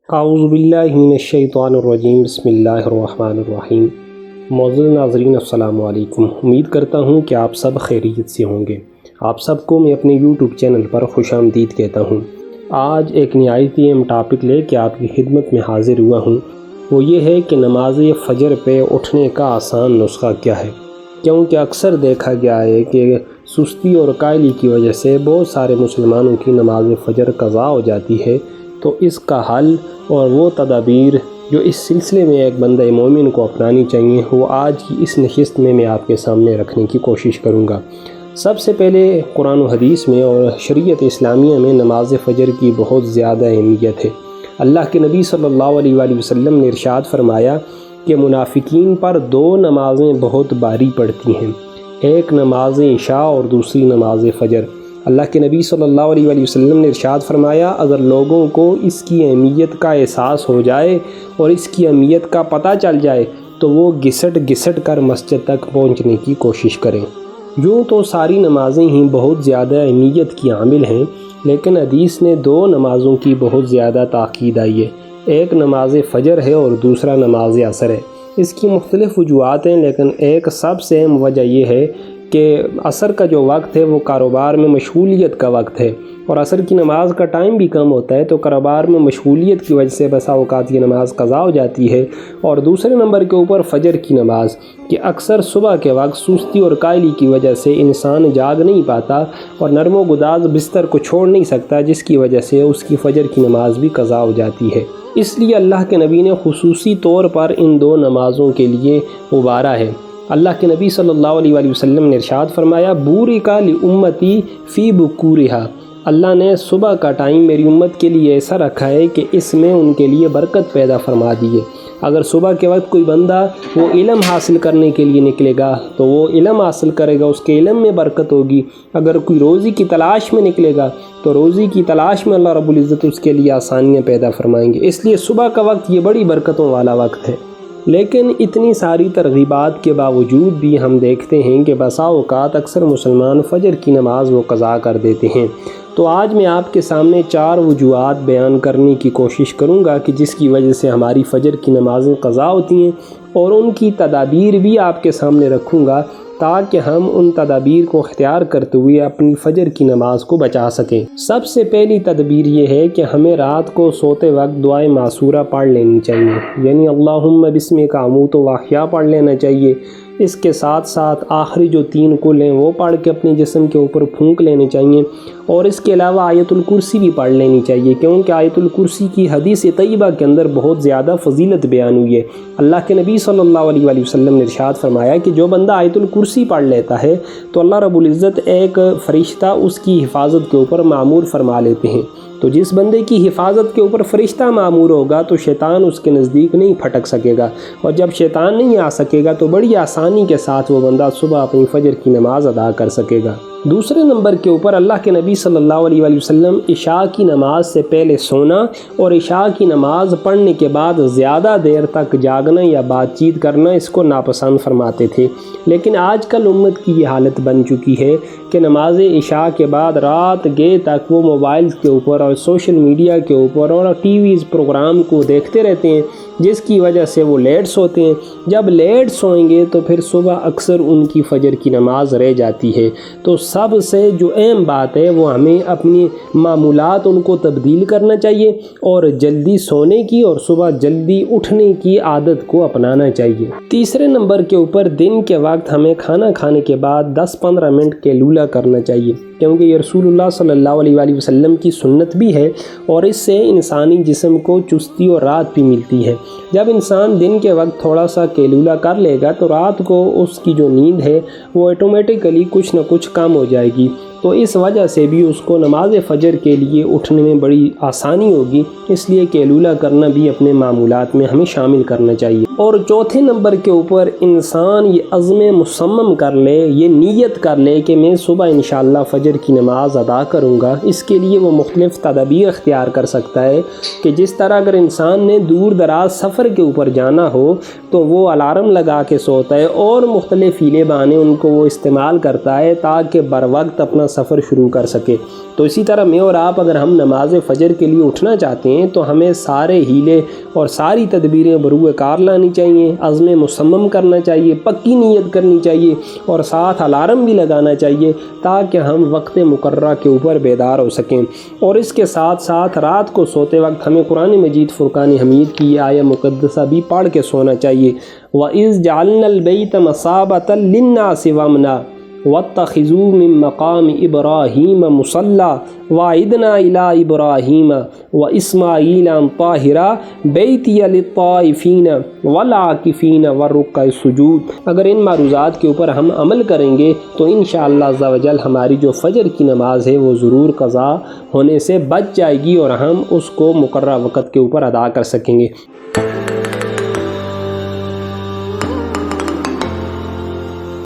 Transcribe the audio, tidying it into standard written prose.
اعوذ باللہ من الشیطان الرجیم، بسم اللہ الرحمن الرحیم۔ معزز ناظرین السلام علیکم، امید کرتا ہوں کہ آپ سب خیریت سے ہوں گے۔ آپ سب کو میں اپنے یوٹیوب چینل پر خوش آمدید کہتا ہوں۔ آج ایک نہایت اہم ٹاپک لے کے آپ کی خدمت میں حاضر ہوا ہوں، وہ یہ ہے کہ نماز فجر پہ اٹھنے کا آسان نسخہ کیا ہے، کیونکہ اکثر دیکھا گیا ہے کہ سستی اور کائلی کی وجہ سے بہت سارے مسلمانوں کی نماز فجر قضا ہو جاتی ہے۔ تو اس کا حل اور وہ تدابیر جو اس سلسلے میں ایک بندہ مومن کو اپنانی چاہیے، وہ آج کی اس نشست میں آپ کے سامنے رکھنے کی کوشش کروں گا۔ سب سے پہلے قرآن و حدیث میں اور شریعت اسلامیہ میں نماز فجر کی بہت زیادہ اہمیت ہے۔ اللہ کے نبی صلی اللہ علیہ وآلہ وسلم نے ارشاد فرمایا کہ منافقین پر دو نمازیں بہت بھاری پڑتی ہیں، ایک نماز عشاء اور دوسری نماز فجر۔ اللہ کے نبی صلی اللہ علیہ وآلہ وسلم نے ارشاد فرمایا، اگر لوگوں کو اس کی اہمیت کا احساس ہو جائے اور اس کی اہمیت کا پتہ چل جائے تو وہ گھسٹ کر مسجد تک پہنچنے کی کوشش کریں۔ یوں تو ساری نمازیں ہی بہت زیادہ اہمیت کی حامل ہیں، لیکن حدیث نے دو نمازوں کی بہت زیادہ تاکید آئی ہے، ایک نماز فجر ہے اور دوسرا نماز عصر ہے۔ اس کی مختلف وجوہات ہیں، لیکن ایک سب سے اہم وجہ یہ ہے کہ عصر کا جو وقت ہے وہ کاروبار میں مشغولیت کا وقت ہے، اور عصر کی نماز کا ٹائم بھی کم ہوتا ہے، تو کاروبار میں مشغولیت کی وجہ سے بسا اوقات یہ نماز قضا ہو جاتی ہے۔ اور دوسرے نمبر کے اوپر فجر کی نماز، کہ اکثر صبح کے وقت سستی اور کائلی کی وجہ سے انسان جاگ نہیں پاتا اور نرم و گداز بستر کو چھوڑ نہیں سکتا، جس کی وجہ سے اس کی فجر کی نماز بھی قضا ہو جاتی ہے۔ اس لیے اللہ کے نبی نے خصوصی طور پر ان دو نمازوں کے لیے ابھارا ہے۔ اللہ کے نبی صلی اللہ علیہ وآلہ وسلم نے ارشاد فرمایا، بورک لامتی فی بکورہا، اللہ نے صبح کا ٹائم میری امت کے لیے ایسا رکھا ہے کہ اس میں ان کے لیے برکت پیدا فرما دی ہے۔ اگر صبح کے وقت کوئی بندہ وہ علم حاصل کرنے کے لیے نکلے گا تو وہ علم حاصل کرے گا، اس کے علم میں برکت ہوگی۔ اگر کوئی روزی کی تلاش میں نکلے گا تو روزی کی تلاش میں اللہ رب العزت اس کے لیے آسانیاں پیدا فرمائیں گے۔ اس لیے صبح کا وقت یہ بڑی برکتوں والا وقت ہے۔ لیکن اتنی ساری ترغیبات کے باوجود بھی ہم دیکھتے ہیں کہ بسا اوقات اکثر مسلمان فجر کی نماز وہ قضا کر دیتے ہیں۔ تو آج میں آپ کے سامنے 4 وجوہات بیان کرنے کی کوشش کروں گا کہ جس کی وجہ سے ہماری فجر کی نمازیں قضا ہوتی ہیں، اور ان کی تدابیر بھی آپ کے سامنے رکھوں گا تاکہ ہم ان تدابیر کو اختیار کرتے ہوئے اپنی فجر کی نماز کو بچا سکیں۔ سب سے پہلی تدبیر یہ ہے کہ ہمیں رات کو سوتے وقت دعائے معصورہ پڑھ لینی چاہیے، یعنی اللہم بسمک اموت و احیا پڑھ لینا چاہیے۔ اس کے ساتھ ساتھ آخری جو 3 کل ہیں وہ پڑھ کے اپنے جسم کے اوپر پھونک لینے چاہیے، اور اس کے علاوہ آیت الکرسی بھی پڑھ لینی چاہیے، کیونکہ آیت الکرسی کی حدیث طیبہ کے اندر بہت زیادہ فضیلت بیان ہوئی ہے۔ اللہ کے نبی صلی اللہ علیہ وآلہ وسلم نے ارشاد فرمایا کہ جو بندہ آیت الکرسی پڑھ لیتا ہے تو اللہ رب العزت ایک فرشتہ اس کی حفاظت کے اوپر مامور فرما لیتے ہیں۔ تو جس بندے کی حفاظت کے اوپر فرشتہ مامور ہوگا تو شیطان اس کے نزدیک نہیں پھٹک سکے گا، اور جب شیطان نہیں آ سکے گا تو بڑی آسانی کے ساتھ وہ بندہ صبح اپنی فجر کی نماز ادا کر سکے گا۔ دوسرے نمبر کے اوپر اللہ کے نبی صلی اللہ علیہ وآلہ وسلم عشاء کی نماز سے پہلے سونا اور عشاء کی نماز پڑھنے کے بعد زیادہ دیر تک جاگنا یا بات چیت کرنا اس کو ناپسند فرماتے تھے۔ لیکن آج کل امت کی یہ حالت بن چکی ہے کہ نماز عشاء کے بعد رات گئے تک وہ موبائل کے اوپر اور سوشل میڈیا کے اوپر اور ٹی ویز پروگرام کو دیکھتے رہتے ہیں، جس کی وجہ سے وہ لیٹ سوتے ہیں۔ جب لیٹ سوئیں گے تو پھر صبح اکثر ان کی فجر کی نماز رہ جاتی ہے۔ تو سب سے جو اہم بات ہے وہ ہمیں اپنی معمولات ان کو تبدیل کرنا چاہیے، اور جلدی سونے کی اور صبح جلدی اٹھنے کی عادت کو اپنانا چاہیے۔ تیسرے نمبر کے اوپر دن کے وقت ہمیں کھانا کھانے کے بعد 10-15 منٹ قیلولہ کرنا چاہیے، کیونکہ یہ رسول اللہ صلی اللہ علیہ وآلہ وسلم کی سنت بھی ہے، اور اس سے انسانی جسم کو چستی اور راحت بھی ملتی ہے۔ جب انسان دن کے وقت تھوڑا سا قیلولہ کر لے گا تو رات کو اس کی جو نیند ہے وہ آٹومیٹیکلی کچھ نہ کچھ کم ہو جائے گی، تو اس وجہ سے بھی اس کو نماز فجر کے لیے اٹھنے میں بڑی آسانی ہوگی۔ اس لیے قیلولہ کرنا بھی اپنے معمولات میں ہمیں شامل کرنا چاہیے۔ اور چوتھے نمبر کے اوپر انسان یہ عزم مصمم کر لے، یہ نیت کر لے کہ میں صبح انشاءاللہ فجر کی نماز ادا کروں گا۔ اس کے لیے وہ مختلف تدابیر اختیار کر سکتا ہے، کہ جس طرح اگر انسان نے دور دراز سفر کے اوپر جانا ہو تو وہ الارم لگا کے سوتا ہے، اور مختلف ہیلے بہانے ان کو وہ استعمال کرتا ہے تاکہ بر وقت اپنا سفر شروع کر سکے۔ تو اسی طرح میں اور آپ اگر ہم نماز فجر کے لیے اٹھنا چاہتے ہیں تو ہمیں سارے ہیلے اور ساری تدبیریں بروئے کار لانی چاہیے، عزم مصمم کرنا چاہیے، پکی نیت کرنی چاہیے اور ساتھ الارم بھی لگانا چاہیے تاکہ ہم وقت مقررہ کے اوپر بیدار ہو سکیں۔ اور اس کے ساتھ ساتھ رات کو سوتے وقت ہمیں قرآن مجید فرقان حمید کی یہ آیہ مقدسہ بھی پڑھ کے سونا چاہیے۔ وَإِذْ جَعَلْنَا الْبَيْتَ مَثَابَةً لِلنَّاسِ وَأَمْنًا وَاتَّخِذُوا مِن مَّقَامِ إِبْرَاهِيمَ مُصَلًّى وَعِدْنَا إِلَىٰ إِبْرَاهِيمَ وَإِسْمَاعِيلَ أَن طَاهِرَ بَيْتِيَ لِلطَّائِفِينَ وَالْعَاكِفِينَ وَالرُّكَّعِ السُّجُودِ۔ اگر ان معروضات کے اوپر ہم عمل کریں گے تو انشاءاللہ عز و جل ہماری جو فجر کی نماز ہے وہ ضرور قضا ہونے سے بچ جائے گی اور ہم اس کو مقررہ وقت کے اوپر ادا کر سکیں گے۔